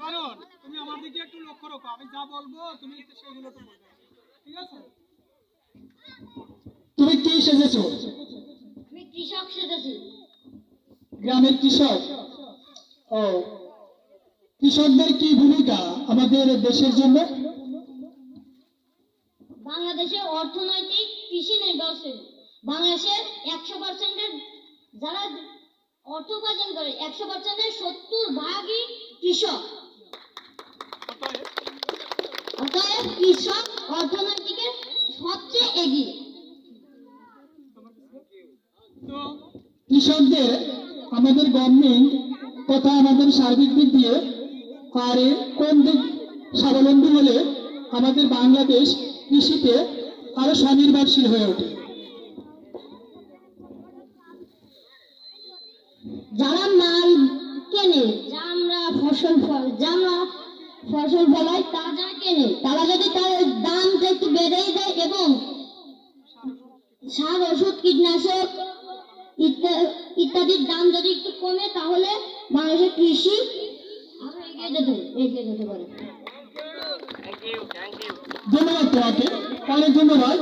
কারণ তুমি আমার দিকে একটু লক্ষ্য রাখো, আমি যা বলবো তুমি সেগুলো তো বলবে, ঠিক আছে? তুমি কি সেজেছো? আমি কৃষক সেজেছি। গ্রামের কৃষক। ও, কৃষকদের কি ভূমিকা আমাদের দেশের জন্য? বাংলাদেশের অর্থনৈতিক কৃষি নির্ভরশীল। বাংলাদেশের 100%-এর যারা অর্থ উপার্জন করে 100%-এর 70% কৃষক। অতএব কৃষক অর্থনৈতিকের সবচেয়ে এগিয়ে। তো কৃষকদের আমাদের গভর্নমেন্ট তথা আমাদের সার্বিক দিক দিয়ে পারে কোন দিক স্বাবলম্বী হলে আমাদের বাংলাদেশ কৃষিতে আরো স্বনির্ভরশীল হয়ে ওঠে? যারা মাল কেনে, যা আমরা ফসল ফলাই তা যারা কেনে, তারা যদি তার দামটা একটু বেড়েই দেয় এবং সার ওষুধ কীটনাশক ইত্যাদির দাম যদি একটু কমে, তাহলে বাংলাদেশের কৃষি আরো এগিয়ে যেতে পারে। ধন্যবাদ তোমাকে, অনেক ধন্যবাদ।